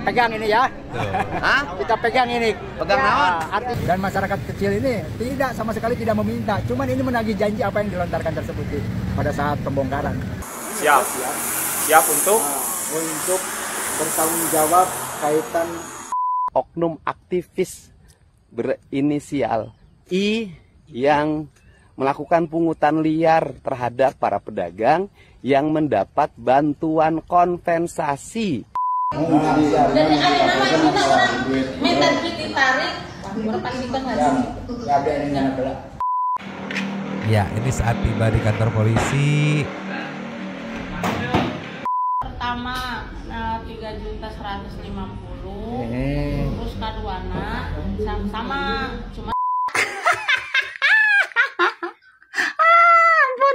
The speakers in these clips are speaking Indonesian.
pegang ini ya. Hah? Kita pegang ini. Pegang naon? Dan masyarakat kecil ini tidak sama sekali tidak meminta, cuman ini menagih janji apa yang dilontarkan tersebut pada saat pembongkaran. Siap untuk bertanggung jawab kaitan oknum aktivis berinisial I yang melakukan pungutan liar terhadap para pedagang yang mendapat bantuan kompensasi. Dari ada nama kita orang minta duit ditarik, berapa kita nggak. Ya, ini saat tiba di kantor polisi. Pertama 3.150.000, terus kaduana sama cuma.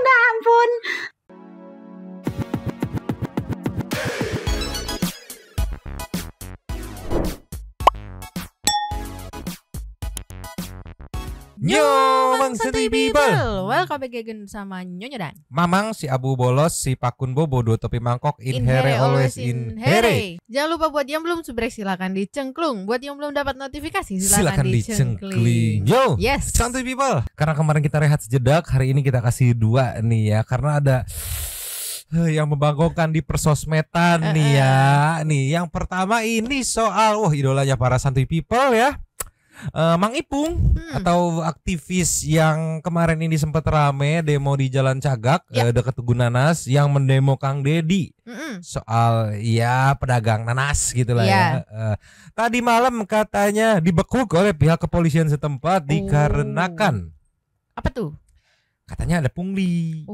Ampun. Yo, Mang Santuy People. Welcome back again sama Nyonya Dan Mamang si Abu Bolos, si Pakun Bobo, dua topi mangkok, in here always in here. Jangan lupa buat yang belum subrek silakan dicengklung. Buat yang belum dapat notifikasi silakan dicengkling. Yo, yes. Santuy People. Karena kemarin kita rehat sejedak, hari ini kita kasih dua nih ya, karena ada yang membangkongkan di persosmedan nih ya. Nih, yang pertama ini soal idolanya para Santuy People ya. Mang Ipung atau aktivis yang kemarin ini sempat rame demo di Jalan Cagak dekat Tugu Nanas yang mendemo Kang Dedi soal ya pedagang nanas gitulah ya. Tadi malam katanya dibekuk oleh pihak kepolisian setempat dikarenakan apa tuh? Katanya ada pungli.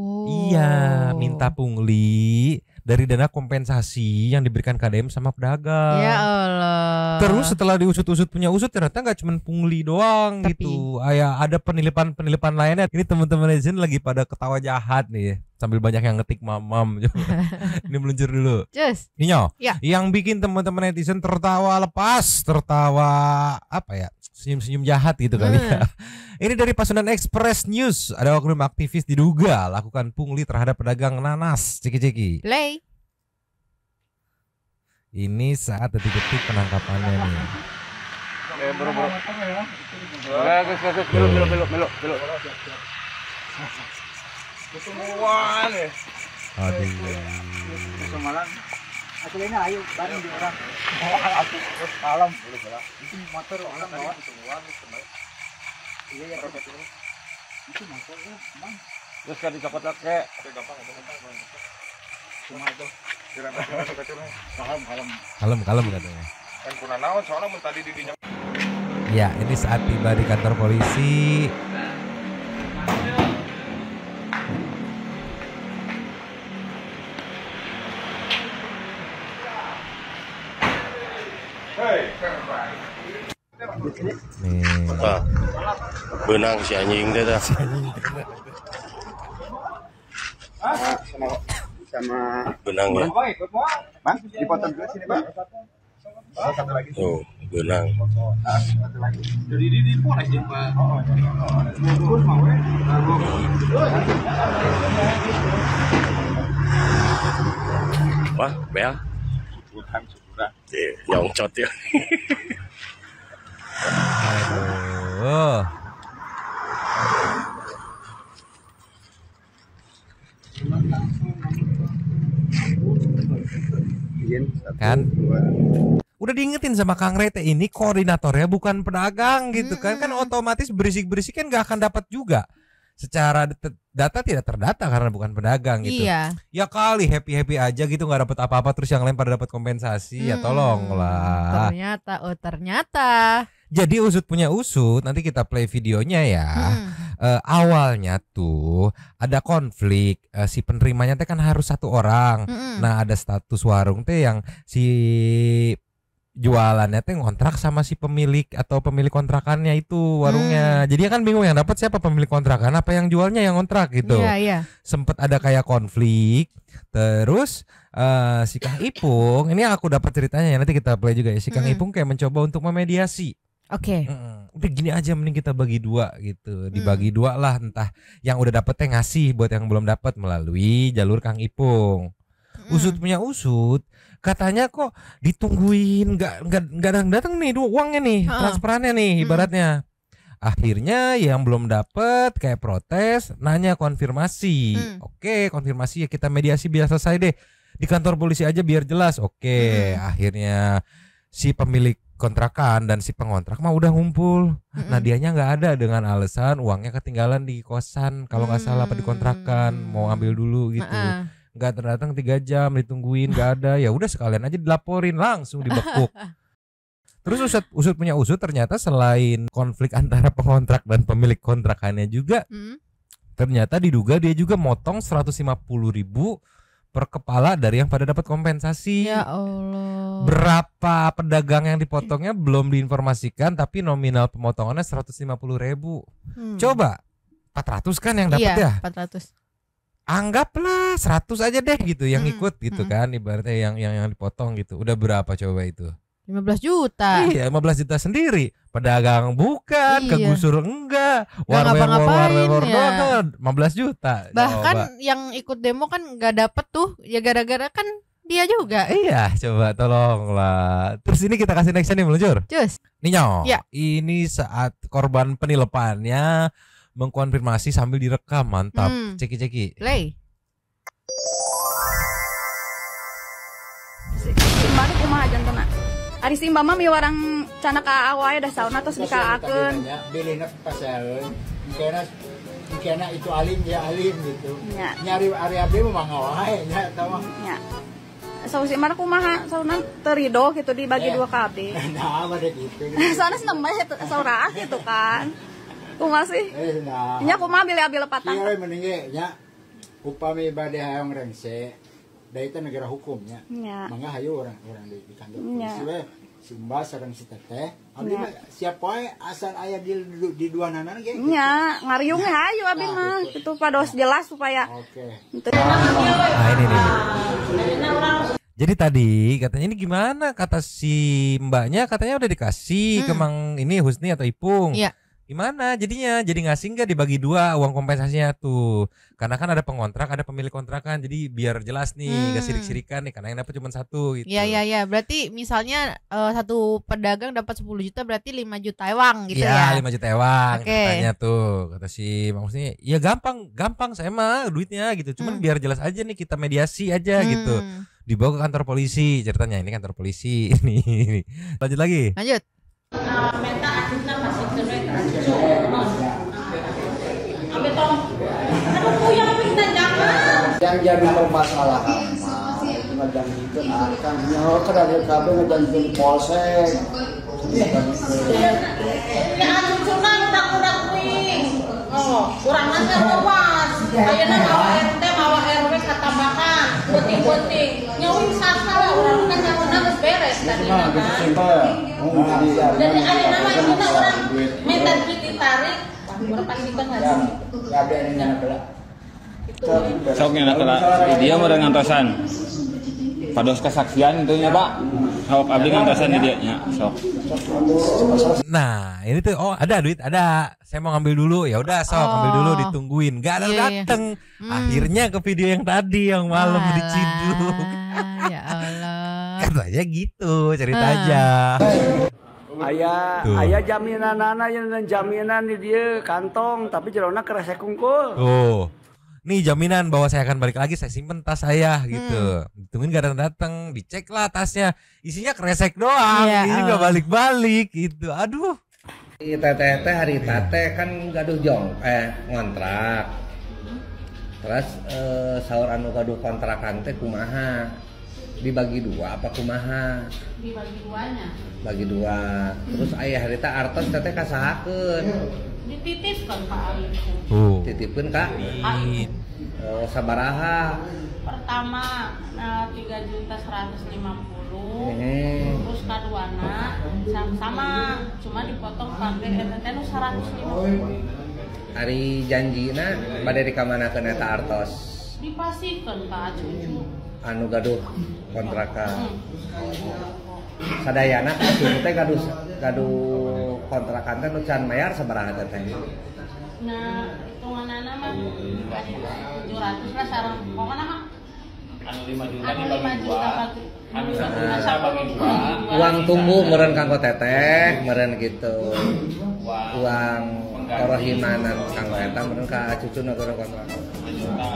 Iya, minta pungli dari dana kompensasi yang diberikan KDM sama pedagang. Ya Allah. Terus setelah diusut-usut punya usut ternyata nggak cuma pungli doang. Tapi gitu. Ada penilipan lainnya. Ini teman-teman netizen lagi pada ketawa jahat nih sambil banyak yang ngetik mamam. Ini meluncur dulu. Just. Inyo. Ya. Yang bikin teman-teman netizen tertawa lepas, tertawa apa ya? Senyum-senyum jahat gitu kali ya. Ini dari Pasundan Express News. Ada oknum aktivis diduga lakukan pungli terhadap pedagang nanas. Ceki-ceki. Play. Ini saat detik-detik penangkapannya nih. Semalam aslinya ayo bareng di orang. Malam boleh bala. Itu motor orang bawa semua iya ya itu motornya Bang. terus kan dicopot lagi. Cuma itu Kalem katanya. Kan kuna naon soalnya mun tadi didinya. Ya, ini saat tiba di kantor polisi. Nih. Benang si anjing teh dah. sama Benang ya. Bang, dipotong dulu sini, Bang. Satu lagi. Tuh, benang. Satu lagi. Jadi di Polres ya, Pak. Bungkus mau ya? Wah, bel. Bukan syukuran. Nyongcot ya. Aduh. Kan udah diingetin sama Kang Rete, ini koordinatornya bukan pedagang gitu kan otomatis berisik-berisik kan nggak akan dapat juga secara data tidak terdata karena bukan pedagang gitu. Iya. Ya kali happy aja gitu nggak dapat apa-apa terus yang lain pada dapat kompensasi. Ya tolonglah. Ternyata Jadi usut punya usut, nanti kita play videonya ya. Awalnya tuh ada konflik, si penerimanya teh kan harus satu orang. Nah ada status warung teh yang si jualannya teh ngontrak sama si pemilik atau pemilik kontrakannya itu warungnya. Jadi kan bingung yang dapat siapa, pemilik kontrakan apa yang jualnya yang ngontrak gitu. Iya. Sempet ada kayak konflik. Terus si Kang Ipung, ini yang aku dapat ceritanya ya, nanti kita play juga ya. Si Kang Ipung kayak mencoba untuk memediasi. Oke. Udah gini aja mending kita bagi dua gitu. Dibagi dua lah, entah yang udah dapetnya ngasih buat yang belum dapat melalui jalur Kang Ipung. Usut punya usut, katanya kok ditungguin nggak datang nih uangnya nih, transferannya nih ibaratnya. Akhirnya yang belum dapet kayak protes, nanya konfirmasi. Oke, konfirmasi ya kita mediasi biar selesai deh. Di kantor polisi aja biar jelas. Oke, akhirnya si pemilik kontrakan dan si pengontrak mah udah ngumpul. Nah, dianya nggak ada dengan alasan uangnya ketinggalan di kosan kalau nggak salah apa di kontrakan, mau ambil dulu gitu. Nggak datang 3 jam ditungguin nggak ada. Ya udah sekalian aja dilaporin, langsung dibekuk. Terus usut punya usut, ternyata selain konflik antara pengontrak dan pemilik kontrakannya juga, ternyata diduga dia juga motong 150.000 per kepala dari yang pada dapat kompensasi. Ya Allah. Berapa pedagang yang dipotongnya belum diinformasikan, tapi nominal pemotongannya 150.000. Coba 400 kan yang dapat ya? 400. Anggaplah 100 aja deh gitu yang ikut gitu kan, ibaratnya yang dipotong gitu. Udah berapa coba itu? 15 juta. Iya, 15 juta sendiri. Pedagang bukan, kegusur enggak. Warwar Ya. 15 juta. Bahkan yang ikut demo kan nggak dapet tuh, ya gara-gara kan dia juga. Iya, coba tolonglah. Terus ini kita kasih nextnya nih meluncur. Cus. Ninyo. Ya. Ini saat korban penilepannya mengkonfirmasi sambil direkam, mantap. Ceki-ceki. Play. Simba teh kumaha jantona? Ari Simba mah miwarang cana ka awake dah sauna tos dikaakeun. Bilina pasareun. Mungkin itu alim ya alim gitu. Nyari area abdi mah wae nya eta mah. Nya. Saur Simba kumaha sauna teu ridho gitu dibagi 2 ka abdi. Nah, bade gitu. Sauna seneng bae sauraah gitu kan. Kumaha sih? Nya kumaha bilih abi lepatan. Ieu mending ge nya upami bade hayang rengse. Da itu negara hukumnya. Mangga hayu orang di kantor polisi Simba sareng si teteh. Abdi mah siap wae asal aya di duanana ge. Nya, ngariung ge hayu abdi mah. Itu pados jelas supaya. Oke. Nah, ini nih. Jadi tadi katanya ini gimana, kata si mbaknya katanya udah dikasih ke Mang ini Husni atau Ipung. Iya. Gimana jadinya? Jadi ngasih nggak dibagi 2 uang kompensasinya tuh? Karena kan ada pengontrak, ada pemilik kontrakan. Jadi biar jelas nih, gak sirik-sirikan nih. Karena yang dapat cuma 1 gitu. Iya. Berarti misalnya satu pedagang dapat 10 juta berarti 5 juta ewang gitu ya? Iya, 5 juta ewang katanya tuh. Kata si Bang Husni, ya gampang saya mah duitnya gitu. Cuman biar jelas aja nih, kita mediasi aja gitu. Dibawa ke kantor polisi ceritanya. Ini kantor polisi ini. Lanjut lagi. Lanjut. Minta ajudan masih terbaik ambil tong aduh puyang minta jangan yang jadi permasalahan mah jangan itu akan nyawa kada kabeh ngajanjikeun polsek ya anu cuna udah kuing kurang aja awas ayeuna mawa RT mawa RW katambahan penting nyawing sasalah urang kan nyawana geus beres tadi mah dan ada nama kita orang minta ditarik berpasihkan lagi sok nya dia mau ngantosan pados kesaksian itu nya Pak. Sok abdi ngantosan dia nya sok. Nah, ini tuh ada duit, ada. Saya mau ngambil dulu. Ya udah sok ngambil dulu, ditungguin. Enggak ada dateng. Akhirnya ke video yang tadi yang malam diciduk. Ya Allah. Katanya gitu ceritanya. Aya jaminanana yang jaminan di dia kantong tapi jerona keresek kungkul. Nih jaminan bahwa saya akan balik lagi, saya simpen tas saya gitu. Ditungguin gak datang, dicek lah tasnya, isinya kresek doang, ini gak balik-balik gitu. Aduh. Teteh hari tete kan gaduh ngontrak. Terus sahur anu gaduh kontrakan teh kumaha? Dibagi 2 apa kumaha? Dibagi 2-nya. Bagi 2. Terus aya harita artos teteh kasahakeun. Dititipkan Pak Ali. Titipkeun ka? Sabaraha? Pertama 3.150.000. Terus kaduana sama cuma dipotong pakai RT nu 150.000. Ari janjina bade dikamanakeun eta artos? Dipasihkeun ka cucu. Anu gaduh kontrakan. Sadayana cucu teh gaduh kontrakan teh nu can mayar sabaraha teh? Nah, hitunganana mah 700 lah sareng. Pokona mah anu 5 juta dibagi 2. Anu 1 juta bagi 2. Uang tunggu meureun Kanggo Teteh, meureun gitu. Uang korohimanan Kanggo eta meureun ka cucuna kurang kontrak.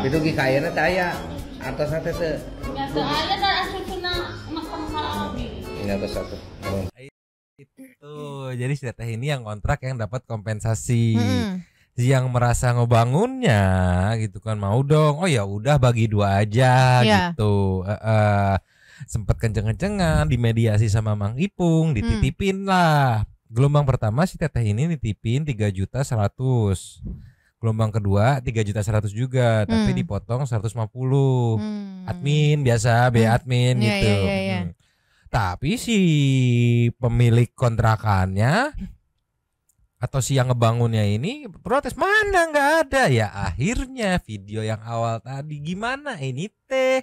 Itu ge kayana teh aya artosna teh teu. Ya teu aya da cucuna makan ka abi. Ini atas satu. Itu jadi si teteh ini yang kontrak yang dapat kompensasi. Yang merasa ngebangunnya gitu kan mau dong, oh ya udah bagi 2 aja gitu. Sempat kenceng-kencengan dimediasi sama Mang Ipung, dititipin lah. Gelombang pertama si teteh ini nitipin 3.100.000. Gelombang kedua 3.100.000 juga, tapi dipotong 150. Admin biasa, biaya admin gitu. Tapi si pemilik kontrakannya atau si yang ngebangunnya ini protes, mana nggak ada ya. Akhirnya video yang awal tadi, gimana ini teh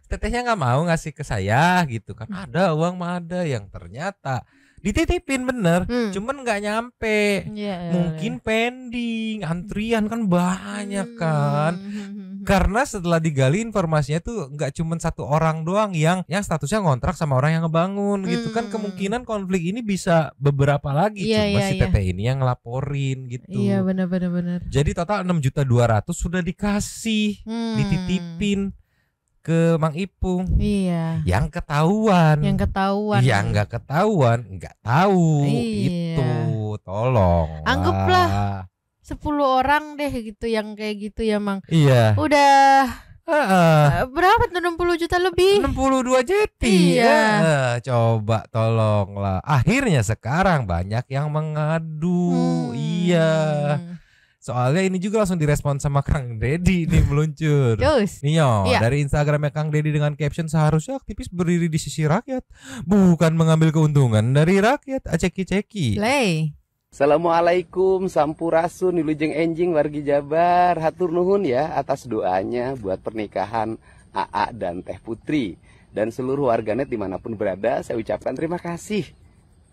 tetehnya nggak mau ngasih ke saya gitu kan, ada uang mah ada, yang ternyata dititipin bener, cuman nggak nyampe. Mungkin pending, antrian kan banyak kan. Karena setelah digali informasinya tuh nggak cuma 1 orang doang yang statusnya ngontrak sama orang yang ngebangun gitu kan. Kemungkinan konflik ini bisa beberapa lagi, cuma si teteh ini yang ngelaporin gitu. Iya benar. Jadi total 6.200.000 sudah dikasih, dititipin ke Mang Ipung. Iya. Yang ketahuan. Yang nggak ketahuan nggak tahu. Itu tolong. Anggaplah 10 orang deh gitu yang kayak gitu ya Mang. Iya. Udah berapa tuh 60 juta lebih? 62 jeti. Iya. Coba tolonglah. Akhirnya sekarang banyak yang mengadu. Iya. Soalnya ini juga langsung direspon sama Kang Dedi nih meluncur. Nio, dari Instagramnya Kang Dedi dengan caption, seharusnya aktivis berdiri di sisi rakyat, bukan mengambil keuntungan dari rakyat. Aceki-ceki. Assalamualaikum, sampurasun, wilujeng enjing wargi Jabar. Hatur nuhun ya atas doanya buat pernikahan AA dan Teh Putri. Dan seluruh warganet dimanapun berada, saya ucapkan terima kasih.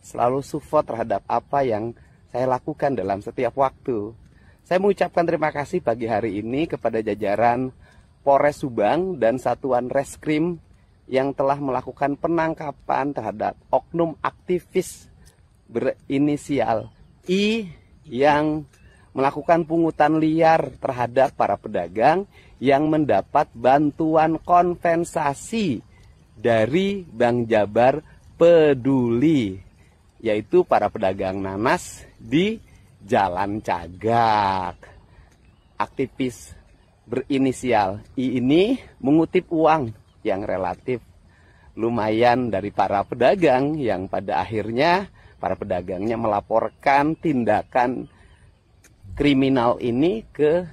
Selalu support terhadap apa yang saya lakukan dalam setiap waktu. Saya mengucapkan terima kasih pagi hari ini kepada jajaran Polres Subang dan Satuan Reskrim yang telah melakukan penangkapan terhadap oknum aktivis berinisial I yang melakukan pungutan liar terhadap para pedagang yang mendapat bantuan kompensasi dari Bank Jabar Peduli, yaitu para pedagang nanas di Jalan Cagak. Aktivis berinisial I ini mengutip uang yang relatif lumayan dari para pedagang yang pada akhirnya para pedagangnya melaporkan tindakan kriminal ini ke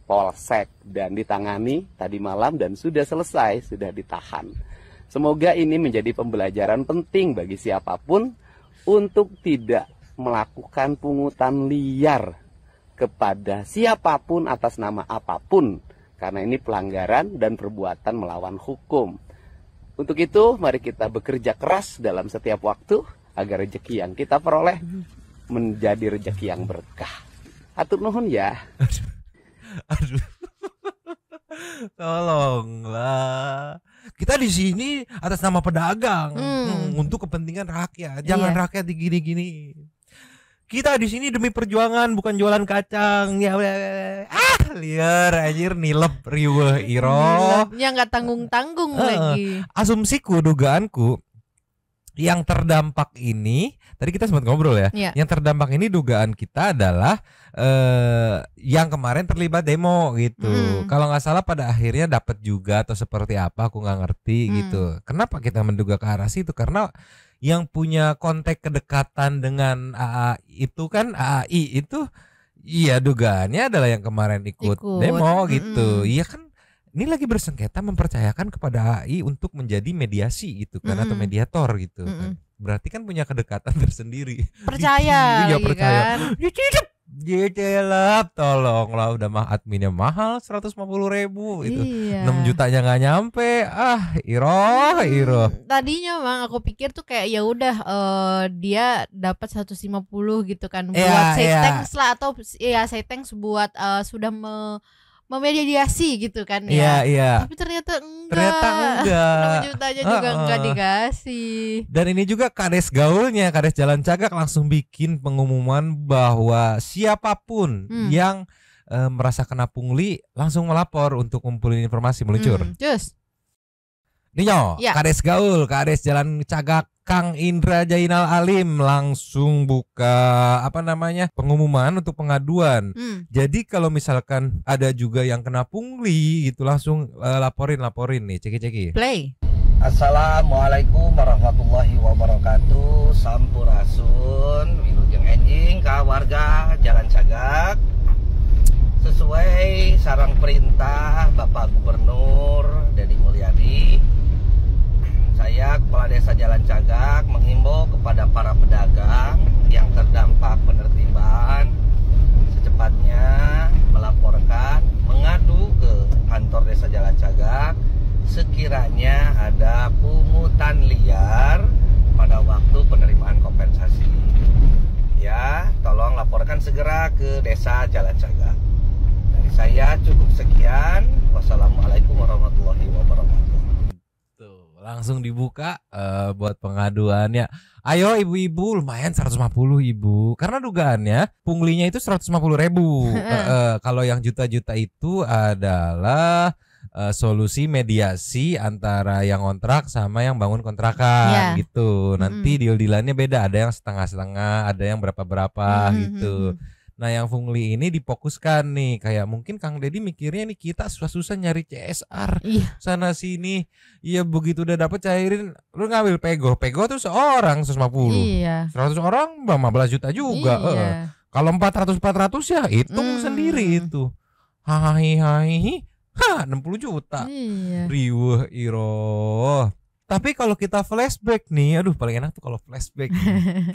Polsek dan ditangani tadi malam dan sudah selesai, sudah ditahan. Semoga ini menjadi pembelajaran penting bagi siapapun untuk tidak melakukan pungutan liar kepada siapapun atas nama apapun, karena ini pelanggaran dan perbuatan melawan hukum. Untuk itu mari kita bekerja keras dalam setiap waktu agar rezeki yang kita peroleh menjadi rezeki yang berkah. Hatur nuhun ya. Aduh. Tolonglah. Kita di sini atas nama pedagang untuk kepentingan rakyat. Jangan rakyat digini-gini. Kita di sini demi perjuangan, bukan jualan kacang. Ya liar anjir, nilep riweuh iro. Ya nggak tanggung-tanggung lagi. Asumsiku, dugaanku, yang terdampak ini, tadi kita sempat ngobrol ya. Yang terdampak ini dugaan kita adalah yang kemarin terlibat demo gitu. Kalau nggak salah pada akhirnya dapat juga atau seperti apa, aku nggak ngerti gitu. Kenapa kita menduga ke arah situ? Karena yang punya kontak kedekatan dengan AA itu kan AAI itu, iya dugaannya adalah yang kemarin ikut demo gitu. Iya kan. Ini lagi bersengketa mempercayakan kepada AI untuk menjadi mediasi gitu kan, atau mediator gitu kan. Berarti kan punya kedekatan tersendiri. Percaya ya lagi percaya. kan. Jecelap, tolonglah, udah mah adminnya mahal 150.000 itu. 6 jutanya nggak nyampe. Iro. Tadinya Bang aku pikir tuh kayak ya udah dia dapat 150 gitu kan buat say thanks lah, atau ya say thanks buat sudah memediasi gitu kan Iya, ya. iya. Tapi ternyata enggak. Ternyata enggak. 6 juta aja juga enggak dikasih. Dan ini juga Kades gaulnya, Kades Jalan Cagak langsung bikin pengumuman bahwa siapapun yang merasa kena pungli langsung melapor untuk ngumpulin informasi meluncur. Cus. Ninyo, Ya. Kades gaul, Kades Jalan Cagak, Kang Indra Jainal Alim langsung buka pengumuman untuk pengaduan. Jadi kalau misalkan ada juga yang kena pungli gitu langsung laporin nih, ceki. Play. Assalamualaikum warahmatullahi wabarakatuh. Sampurasun, wilujeng enjing ka warga Jalan Cagak. Sesuai sarang perintah Bapak Gubernur Dedi Mulyadi, saya Kepala Desa Jalan Cagak menghimbau kepada para pedagang yang terdampak penertiban secepatnya melaporkan, mengadu ke kantor Desa Jalan Cagak sekiranya ada pungutan liar pada waktu penerimaan kompensasi. Ya, tolong laporkan segera ke Desa Jalan Cagak. Dari saya cukup sekian. Wassalamualaikum warahmatullahi wabarakatuh. Langsung dibuka buat pengaduannya. Ayo ibu-ibu, lumayan 150 ibu. Karena dugaannya punglinya itu 150.000. Kalau yang juta-juta itu adalah solusi mediasi antara yang kontrak sama yang bangun kontrakan gitu. Nanti deal-dealannya beda, ada yang setengah-setengah, ada yang berapa-berapa gitu. Nah yang pungli ini difokuskan nih, kayak mungkin Kang Dedi mikirnya nih kita susah-susah nyari CSR sana sini. Iya begitu udah dapet cairin, lu ngambil pego tuh seorang 150. 100 orang 15 juta juga. Kalau 400 ya hitung sendiri itu. Hai 60 juta. Riweuh iro. Tapi kalau kita flashback nih, aduh paling enak tuh kalau flashback.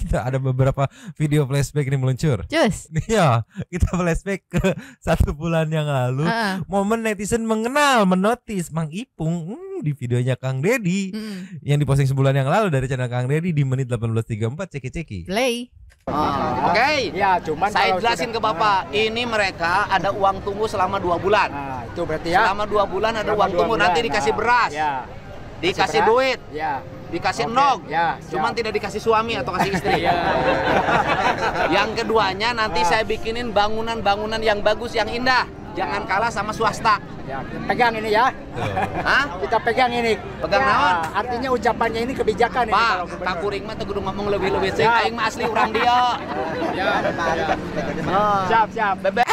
Kita ada beberapa video flashback ini meluncur. Iya, kita flashback ke 1 bulan yang lalu. Momen netizen menotis Mang Ipung di videonya Kang Dedi yang diposting sebulan yang lalu dari channel Kang Dedi di menit 18.34. Ceki. Play. Oke. Ya, cuman saya jelasin ke Bapak, ini mereka ada uang tunggu selama 2 bulan. Nah, itu berarti ya. Selama 2 bulan ada uang tunggu, nanti dikasih beras. Ya. Dikasih duit, dikasih nog, cuman tidak dikasih suami atau kasih istri. Yang keduanya nanti saya bikinin bangunan-bangunan yang bagus, yang indah, jangan kalah sama swasta. Pegang ini ya. Hah? Kita pegang ini. Pegang naon? Artinya ucapannya ini kebijakan. Pak, kakuring mah teu kudu ngomong lebih-lebih sih. Aing mah asli urang dia. Siap. Bebe.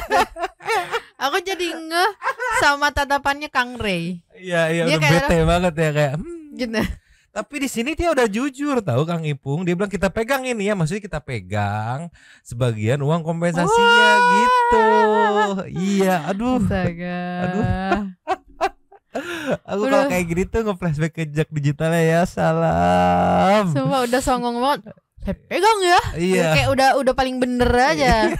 Aku jadi ngeh sama tatapannya Kang Ray. Iya, udah bete banget ya kayak. Gitu. Tapi di sini dia udah jujur tahu Kang Ipung, dia bilang kita pegang ini ya, maksudnya kita pegang sebagian uang kompensasinya gitu. Iya, aduh. Aduh. Aku kalau kayak gini tuh nge-flashback ke jejak digitalnya ya, salam. Semua udah songong banget. Saya pegang ya. Iya. Kayak udah paling bener aja.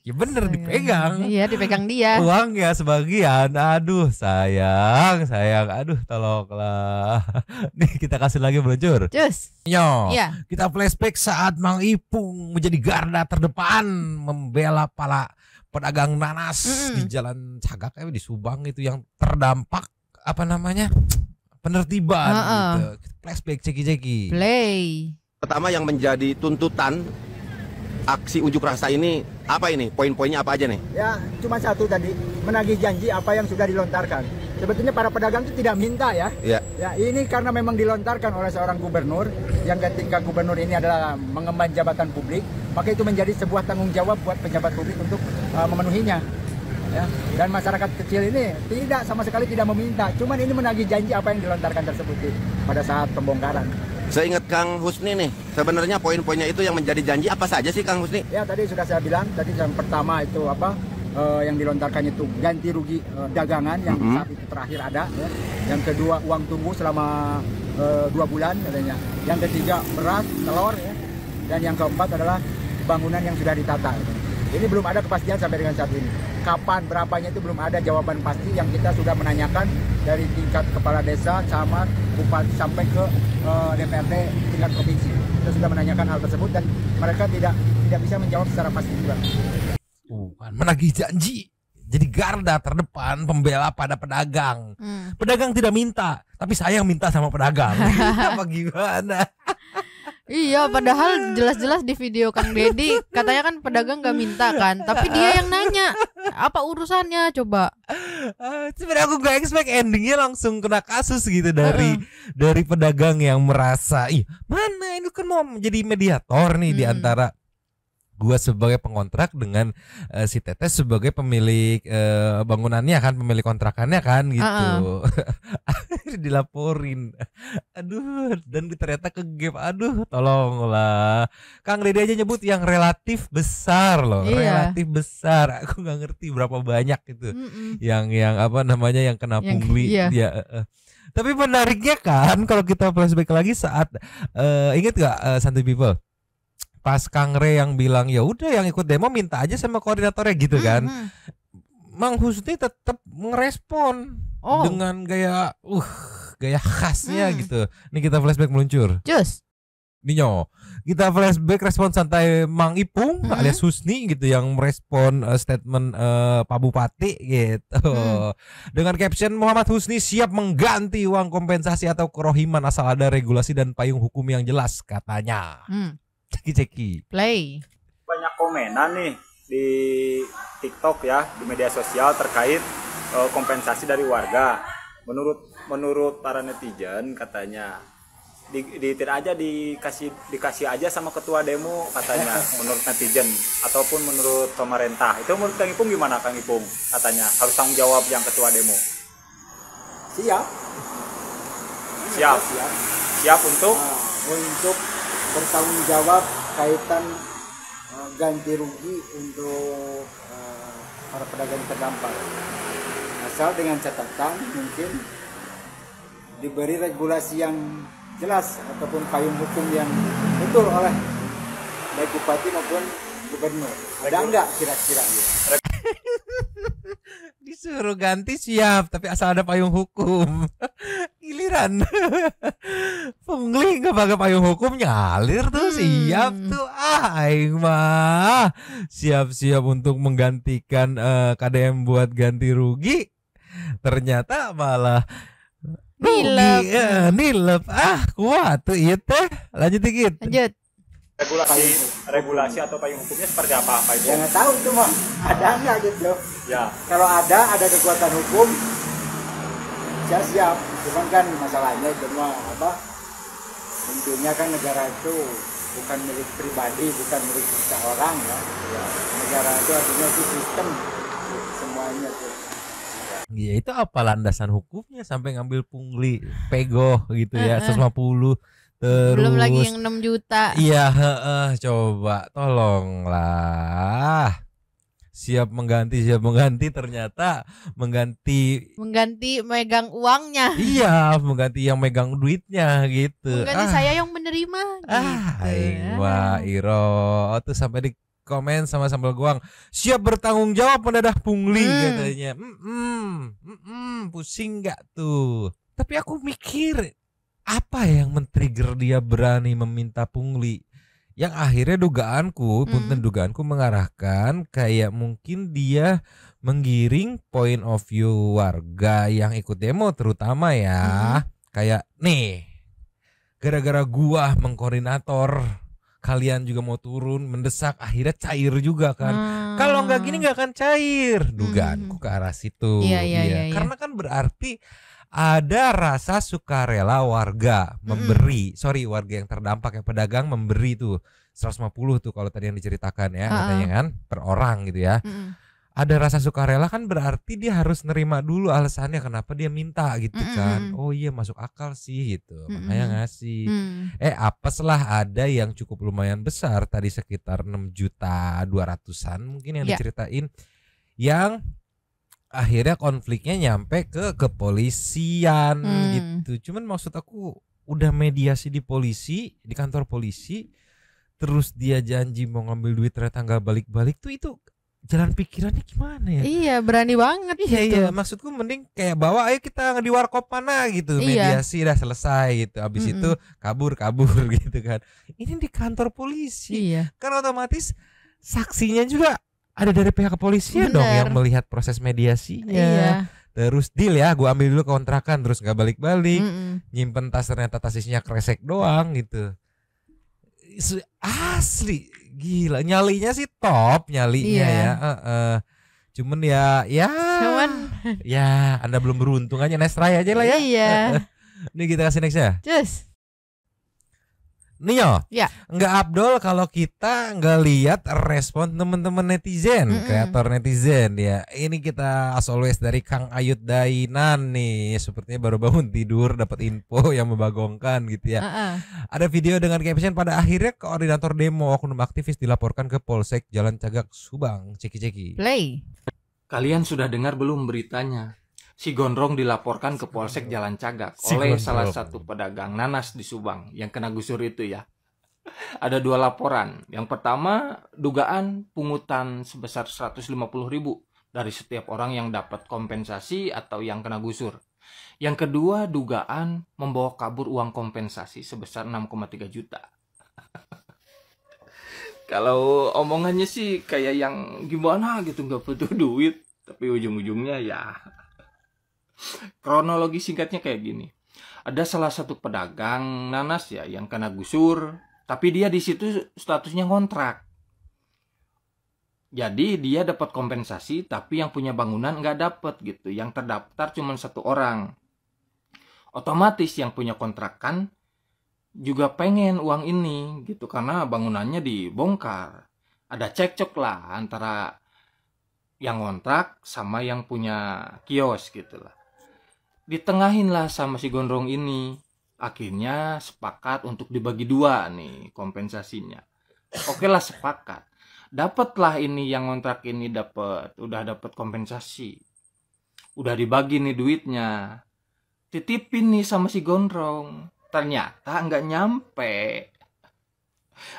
Ya bener dipegang. Iya, dipegang dia. Uang ya sebagian. Aduh, sayang. Aduh, tolonglah. Nih kita kasih lagi meluncur. Iya. Kita flashback saat Mang Ipung menjadi garda terdepan membela para pedagang nanas di Jalan Cagak di Subang itu yang terdampak penertiban gitu. Flashback ceki. Play. Pertama yang menjadi tuntutan aksi unjuk rasa ini apa ini? Poin-poinnya apa aja nih? Ya, cuma satu tadi, menagih janji apa yang sudah dilontarkan. Sebetulnya para pedagang itu tidak minta ya. Ya, ini karena memang dilontarkan oleh seorang gubernur yang ketika gubernur ini adalah mengemban jabatan publik, maka itu menjadi sebuah tanggung jawab buat pejabat publik untuk memenuhinya. Ya, dan masyarakat kecil ini sama sekali tidak meminta, cuman ini menagih janji apa yang dilontarkan tersebut pada saat pembongkaran. Saya ingat Kang Husni nih, sebenarnya poin-poinnya itu yang menjadi janji apa saja sih Kang Husni? Ya tadi sudah saya bilang, tadi yang pertama itu yang dilontarkan itu ganti rugi dagangan yang saat itu terakhir ada. Ya. Yang kedua uang tunggu selama 2 bulan katanya. Yang ketiga beras, telur ya. Dan yang keempat adalah bangunan yang sudah ditata. Ini belum ada kepastian sampai dengan saat ini. Kapan, berapanya itu belum ada jawaban pasti yang kita sudah menanyakan dari tingkat kepala desa, camat, bupati sampai ke DPRD tingkat provinsi. Kita sudah menanyakan hal tersebut dan mereka tidak bisa menjawab secara pasti juga. Menagih janji. jadi garda terdepan pembela pada pedagang. Pedagang tidak minta, tapi saya yang minta sama pedagang. Apa gimana? Iya, padahal jelas-jelas di video Kang Deddy katanya kan pedagang gak minta kan, tapi dia yang nanya apa urusannya coba. Sebenarnya aku gak expect endingnya langsung kena kasus gitu dari pedagang yang merasa, ih mana ini kan mau menjadi mediator nih di antara gua sebagai pengontrak dengan si Teteh sebagai pemilik bangunannya kan, pemilik kontrakannya kan gitu. Dilaporin, aduh, dan ternyata kegep, aduh, tolonglah. Kang Deddy aja nyebut yang relatif besar loh, relatif besar. Aku nggak ngerti berapa banyak itu, yang apa namanya yang kena pungli. Tapi menariknya kan kalau kita flashback lagi saat inget gak Santuy People? Pas Kang Re yang bilang ya udah yang ikut demo minta aja sama koordinatornya gitu kan. Mang Husni tetap ngerespon dengan gaya khasnya gitu. Ini kita flashback meluncur. Cus. Ninyo, kita flashback respon santai Mang Ipung alias Husni gitu yang merespon statement Pak Bupati gitu. Dengan caption Muhammad Husni siap mengganti uang kompensasi atau kerohiman asal ada regulasi dan payung hukum yang jelas katanya. Ceki play. Banyak komenan nih di TikTok ya, di media sosial terkait kompensasi dari warga. Menurut para netizen katanya tidak aja dikasih aja sama ketua demo katanya menurut netizen ataupun menurut pemerintah. Itu menurut Kang Ipung gimana Kang Ipung? Katanya harus tanggung jawab yang ketua demo. Siap untuk bertanggung jawab kaitan ganti rugi untuk para pedagang terdampak. Asal dengan catatan mungkin diberi regulasi yang jelas ataupun payung hukum yang betul oleh baik bupati maupun gubernur. Ada enggak kira-kira gitu? Disuruh ganti siap, tapi asal ada payung hukum. Giliran pungli nggak pakai payung hukum ngalir tuh siap tuh aing mah siap-siap untuk menggantikan KDM buat ganti rugi, ternyata malah nilep kuat tuh iya teh. Lanjut dikit. Lanjut. Regulasi atau payung hukumnya seperti apa Pak Ibu? Ya nggak tahu itu mah ada nggak gitu. Ya. Kalau ada kekuatan hukum, saya siap. Cuman kan masalahnya cuma intinya kan negara itu bukan milik pribadi, bukan milik seseorang ya. Negara itu artinya itu sistem semuanya tuh. Ya itu apa landasan hukumnya sampai ngambil pungli pego gitu ya 150. Terus belum lagi yang 6 juta. Iya, coba tolonglah. Siap mengganti ternyata mengganti megang uangnya. Iya, mengganti yang megang duitnya gitu. Mengganti saya yang menerima gitu. Wah, Iro tuh sampai di komen sama sambal goang. Siap bertanggung jawab mendadak pungli katanya. Pusing nggak tuh? Tapi aku mikir apa yang men-trigger dia berani meminta pungli? Yang akhirnya dugaanku mengarahkan kayak mungkin dia menggiring point of view warga yang ikut demo terutama ya. Kayak nih, gara-gara gua mengkoordinator, kalian juga mau turun mendesak, akhirnya cair juga kan. Kalau nggak gini nggak akan cair. Dugaanku ke arah situ. Iya. Karena kan berarti ada rasa sukarela warga memberi, warga yang terdampak yang pedagang memberi tuh 150 tuh kalau tadi yang diceritakan ya katanya kan per orang gitu ya. Ada rasa sukarela kan berarti dia harus nerima dulu alasannya kenapa dia minta gitu kan. Oh iya masuk akal sih gitu, makanya ngasih. Apeslah ada yang cukup lumayan besar tadi sekitar 6.200.000-an mungkin yang diceritain yang akhirnya konfliknya nyampe ke kepolisian gitu. Cuman maksud aku udah mediasi di kantor polisi, terus dia janji mau ngambil duit ternyata nggak balik-balik tuh, itu jalan pikirannya gimana ya? Iya, berani banget gitu. Iya, maksudku mending kayak bawa ayo kita di warkop mana gitu, mediasi udah selesai gitu. Abis itu kabur gitu kan. Ini di kantor polisi. Iya. Kan otomatis saksinya juga ada dari pihak kepolisian dong yang melihat proses mediasinya. Terus deal ya, gue ambil dulu kontrakan, terus nggak balik-balik, nyimpen tas, ternyata tas isinya kresek doang gitu. Asli gila, nyalinya sih top nyalinya ya. Cuman ya Anda belum beruntung aja, next try aja lah ya. Ini kita kasih next ya. Cus. Nio, nggak abdol kalau kita nggak lihat respon teman-teman netizen, kreator netizen ya. Ini kita as always dari Kang Ayut Dainan nih, sepertinya baru bangun tidur dapat info yang membagongkan gitu ya. Ada video dengan caption pada akhirnya koordinator demo oknum aktivis dilaporkan ke Polsek Jalan Cagak Subang. Ceki-ceki. Play. Kalian sudah dengar belum beritanya? Si Gondrong dilaporkan ke Polsek Jalan Cagak oleh salah satu pedagang nanas di Subang yang kena gusur itu ya. Ada 2 laporan. Yang pertama, dugaan pungutan sebesar 150.000 dari setiap orang yang dapat kompensasi atau yang kena gusur. Yang kedua, dugaan membawa kabur uang kompensasi sebesar 6,3 juta. Kalau omongannya sih kayak yang gimana gitu, nggak butuh duit, tapi ujung-ujungnya ya. Kronologi singkatnya kayak gini. Ada salah satu pedagang nanas ya yang kena gusur, tapi dia di situ statusnya kontrak. Jadi dia dapat kompensasi, tapi yang punya bangunan nggak dapat gitu. Yang terdaftar cuma 1 orang. Otomatis yang punya kontrakan juga pengen uang ini gitu karena bangunannya dibongkar. Ada cekcok lah antara yang kontrak sama yang punya kios gitu lah. Ditengahin lah sama si Gondrong ini. Akhirnya sepakat untuk dibagi 2 nih kompensasinya. Oke lah, sepakat. Dapatlah ini yang kontrak ini udah dapat kompensasi. Udah dibagi nih duitnya. Titipin nih sama si Gondrong. Ternyata nggak nyampe.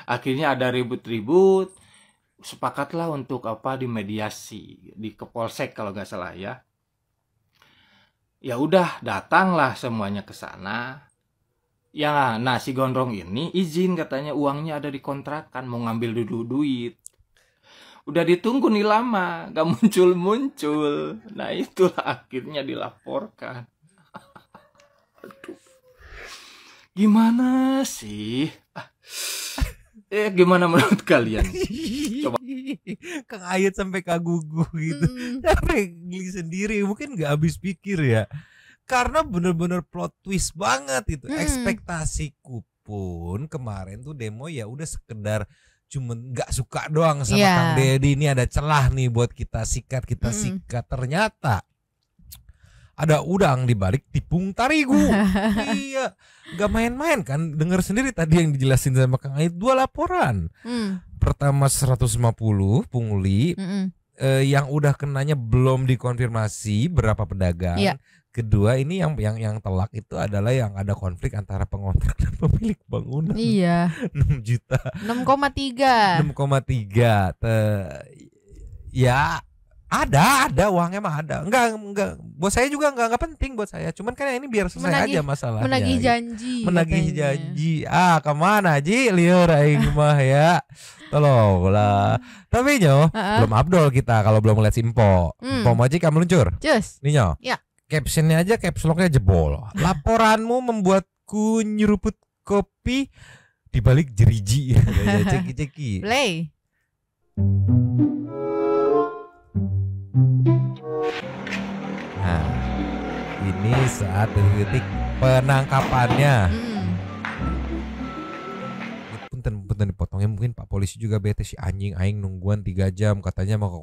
Akhirnya ada ribut-ribut. Sepakatlah untuk dimediasi di Kepolsek kalau nggak salah ya. Ya udah, datanglah semuanya ke sana. Ya, nah si Gondrong ini izin katanya uangnya ada di kontrakan, mau ngambil dulu duit. Udah ditunggu nih lama, gak muncul-muncul. Nah itulah akhirnya dilaporkan. Aduh. Gimana sih? Gimana menurut kalian? Coba. Kang Ayat sampai kagugu gitu. Sampai geli sendiri, mungkin gak habis pikir ya. Karena bener-bener plot twist banget itu. Ekspektasiku pun kemarin tuh demo ya udah sekedar cuman gak suka doang sama Kang Deddy. Ini ada celah nih buat kita sikat. Ternyata ada udang di balik tipung tarigu. Iya, gak main-main kan. Dengar sendiri tadi yang dijelasin sama Kang Ayat, 2 laporan. Pertama 150 pungli, yang udah kenanya belum dikonfirmasi berapa pedagang. Kedua ini yang telak itu adalah yang ada konflik antara pengontrak dan pemilik bangunan. 6 juta. 6,3. Ya ada uangnya mah ada. Enggak. Buat saya juga enggak penting buat saya. Cuman kan ini biar selesai aja masalahnya. Menagih janji. Kemana Ji? Liur aing mah ya. Tolonglah. Tapi belum abdol kita kalau belum ngeliat simpo. Pomo aja kamu meluncur. Cus. Nih captionnya aja, caps locknya jebol. Laporanmu membuatku nyeruput kopi di balik jeriji. Ceki-ceki. Play. Nah, ini saat detik penangkapannya. Punten dipotongnya, mungkin Pak Polisi juga bete, si anjing aing nungguan 3 jam katanya mau ke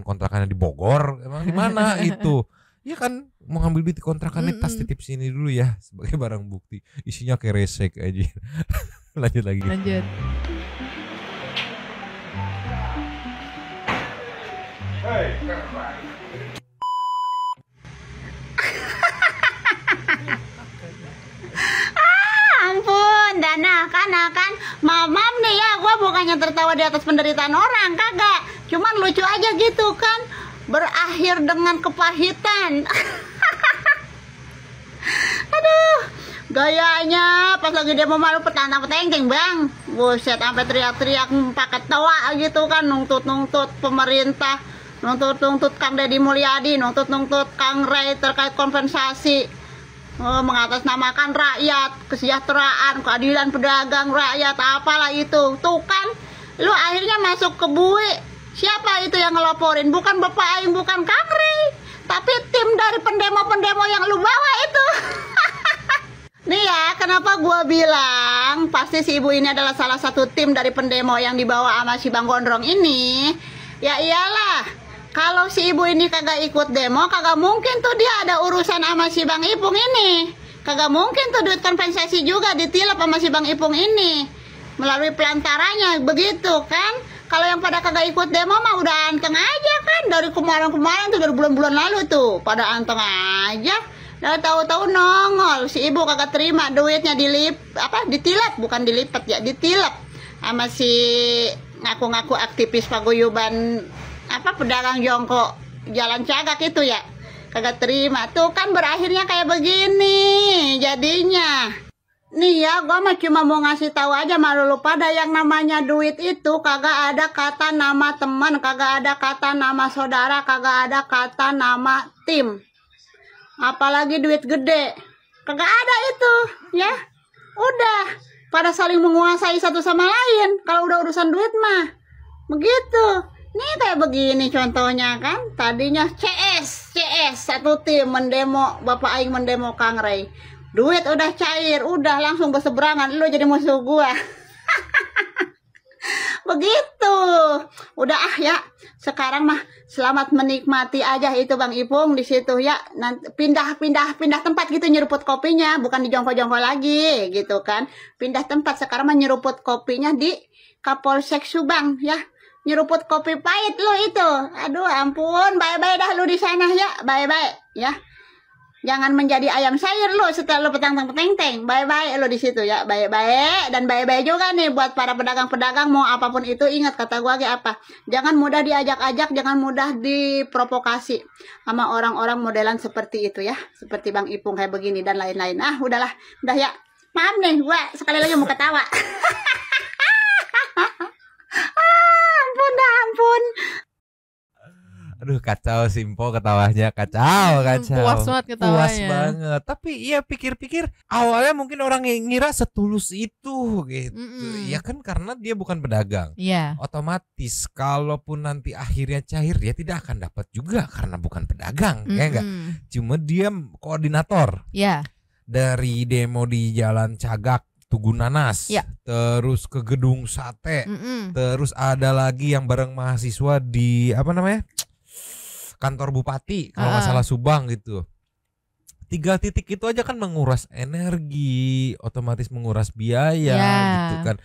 kontrakannya di Bogor. Emang di mana itu? Iya kan, mau ngambil duit kontrakannya, tas titip sini dulu ya sebagai barang bukti. Isinya kayak resek aja. Lanjut lagi. Ampun, Dana kan maaf nih ya, gue bukannya tertawa di atas penderitaan orang, kagak. Cuman lucu aja gitu kan, berakhir dengan kepahitan. Aduh, Gayanya pas lagi demo malu petantang-petengking bang. Buset sampai teriak-teriak pakai tawa gitu kan, nuntut-nuntut pemerintah, nuntut-nuntut Kang Deddy Mulyadi, nuntut-nuntut Kang Ray terkait kompensasi, mengatasnamakan rakyat, kesejahteraan, keadilan pedagang rakyat, apalah itu. Tuh kan, lu akhirnya masuk ke bui. Siapa itu yang ngeloporin? Bukan Bapak Aing, bukan Kang Ray, tapi tim dari pendemo-pendemo yang lu bawa itu. Nih ya, kenapa gua bilang pasti si ibu ini adalah salah satu tim dari pendemo yang dibawa sama si Bang Gondrong ini. Ya iyalah, kalau si ibu ini kagak ikut demo, kagak mungkin tuh dia ada urusan sama si Bang Ipung ini. Kagak mungkin tuh duit kompensasi juga ditilap sama si Bang Ipung ini melalui pelantaranya, begitu kan? Kalau yang pada kagak ikut demo mah udah anteng aja kan, dari kemarin-kemarin tuh, dari bulan-bulan lalu tuh pada anteng aja. Nah, tahu-tahu nongol si ibu kagak terima duitnya ditilap, bukan dilipat ya, ditilap sama si ngaku-ngaku aktivis paguyuban pedagang jongkok Jalan Cagak itu ya, kagak terima. Tuh kan berakhirnya kayak begini jadinya. Nih ya, gua mah cuma mau ngasih tahu aja sama lu pada, yang namanya duit itu kagak ada kata nama teman, kagak ada kata nama saudara, kagak ada kata nama tim. Apalagi duit gede, kagak ada itu ya. Udah pada saling menguasai satu sama lain kalau udah urusan duit mah begitu. Nih kayak begini contohnya kan, tadinya CS satu tim mendemo Bapak Aing, mendemo Kang Ray, duit udah cair, udah langsung berseberangan, lu jadi musuh gua. Begitu. Udah ya, sekarang mah selamat menikmati aja itu Bang Ipung di situ ya. Nanti pindah tempat gitu nyeruput kopinya, bukan di jongkok-jongkok lagi gitu kan. Pindah tempat sekarang mah nyeruput kopinya di Kapolsek Subang ya. Nyeruput kopi pahit lu itu. Aduh ampun, bye-bye dah lu di sana ya. Bye-bye ya. Jangan menjadi ayam sayur lo setelah lo petang-peteng. Bye-bye lo di situ ya. Bye-bye. Dan bye-bye juga nih buat para pedagang-pedagang, mau apapun itu, ingat kata gua apa? Jangan mudah diajak-ajak, jangan mudah diprovokasi sama orang-orang modelan seperti itu ya. Seperti Bang Ipung kayak begini dan lain-lain. Ah, udahlah. Udah ya. Maaf nih, gua sekali lagi mau ketawa. Ampun. Aduh kacau Simpo ketawanya, kacau. Puas banget ketawanya. Puas banget. Tapi ya pikir-pikir awalnya mungkin orang ngira setulus itu gitu. Ya kan karena dia bukan pedagang. Iya. Otomatis kalaupun nanti akhirnya cair, dia tidak akan dapat juga karena bukan pedagang, ya enggak? Cuma dia koordinator. Iya. Dari demo di Jalan Cagak, Tugu Nanas, terus ke Gedung Sate, terus ada lagi yang bareng mahasiswa di kantor Bupati kalau nggak salah Subang gitu. 3 titik itu aja kan menguras energi, otomatis menguras biaya gitu kan.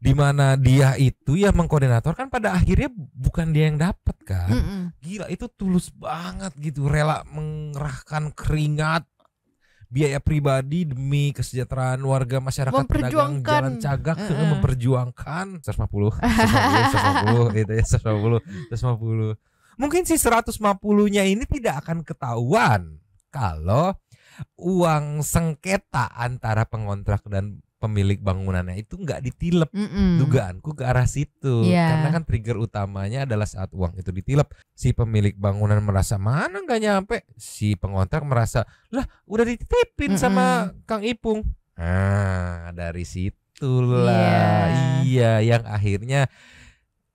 Dimana dia itu ya mengkoordinator kan, pada akhirnya bukan dia yang dapat kan. Gila, itu tulus banget gitu, rela mengerahkan keringat, biaya pribadi demi kesejahteraan warga masyarakat pedagang Jalan Cagak, memperjuangkan 150 itu ya, 150. Mungkin si 150-nya ini tidak akan ketahuan kalau uang sengketa antara pengontrak dan pemilik bangunannya itu nggak ditilep. Dugaanku ke arah situ. Karena kan trigger utamanya adalah saat uang itu ditilep, si pemilik bangunan merasa mana nggak nyampe, si pengontrak merasa lah udah dititipin sama Kang Ipung. Nah dari situlah yang akhirnya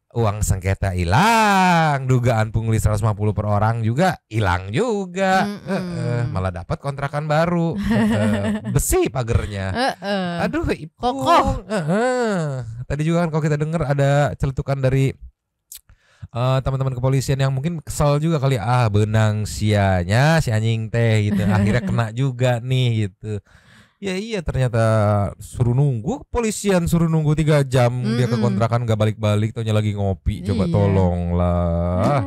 uang sengketa hilang, dugaan pungli 150 per orang juga hilang juga. Malah dapat kontrakan baru, besi pagernya. Aduh Ipung. Tadi juga kan kalau kita dengar ada celetukan dari teman-teman kepolisian yang mungkin kesal juga kali, benang sianya si anjing teh gitu. Akhirnya kena juga nih gitu. Ya iya, ternyata suruh nunggu, kepolisian suruh nunggu 3 jam dia ke kontrakan gak balik-balik, taunya lagi ngopi. Coba tolonglah.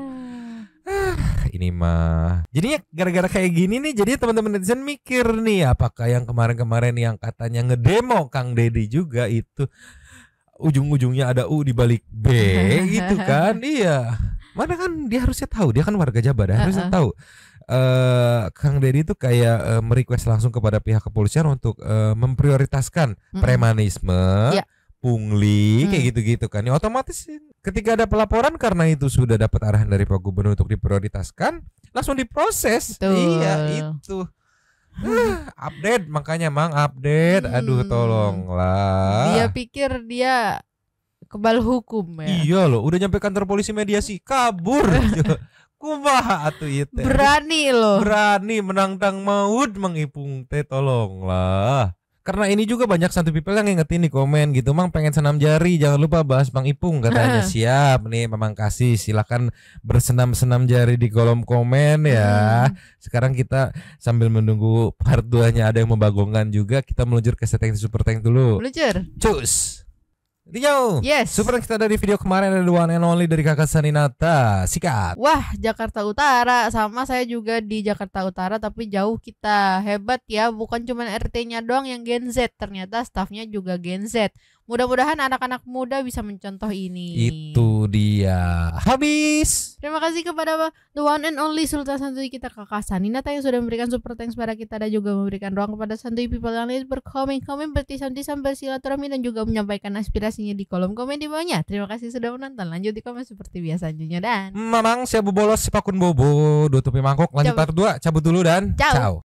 Ini mah jadinya gara-gara kayak gini nih, jadi teman-teman netizen mikir nih, apakah yang kemarin-kemarin yang katanya ngedemo Kang Deddy juga itu ujung-ujungnya ada U di balik B gitu kan. Iya, mana kan dia harusnya tahu, dia kan warga Jabar, harusnya tahu Kang Deddy itu kayak merequest langsung kepada pihak kepolisian untuk memprioritaskan premanisme, pungli, kayak gitu-gitu kan. Ya otomatis ketika ada pelaporan karena itu sudah dapat arahan dari Pak Gubernur untuk diprioritaskan, langsung diproses. Iya, itu. Update makanya Mang update. Aduh tolonglah. Dia pikir dia kebal hukum ya. Iya loh, udah nyampe kantor polisi mediasi kabur. Kumaha atuh ieu teh. Berani loh. Berani menantang maut Mang Ipung teh, tolonglah. Karena ini juga banyak santu people yang ngingetin di komen gitu, Mang pengen senam jari, jangan lupa bahas Mang Ipung katanya. Siap nih, memang kasih, silakan bersenam-senam jari di kolom komen ya. Sekarang kita sambil menunggu part 2-nya ada yang membagongkan juga, kita meluncur ke setting super tank dulu. Meluncur. Cus. Rio. Yes. Super kita dari video kemarin ada the one and only dari Kakak Saninata. Sikat. Wah, Jakarta Utara. Sama saya juga di Jakarta Utara, tapi jauh kita. Hebat ya, bukan cuma RT-nya doang yang Gen Z, ternyata stafnya juga Gen Z. Mudah-mudahan anak-anak muda bisa mencontoh ini. Itu dia. Habis. Terima kasih kepada the one and only Sultan Santuy kita Kakak Saninata yang sudah memberikan super thanks pada kita dan juga memberikan ruang kepada Santuy people yang lain berkomen-komen, bertisan-tisan, bersilaturahmi dan juga menyampaikan aspirasinya di kolom komen di bawahnya. Terima kasih sudah menonton. Lanjut di komen seperti biasanya dan Mamang siapa bolos si pakun bobo, tutupi mangkok, lanjut part 2, cabut dulu dan ciao.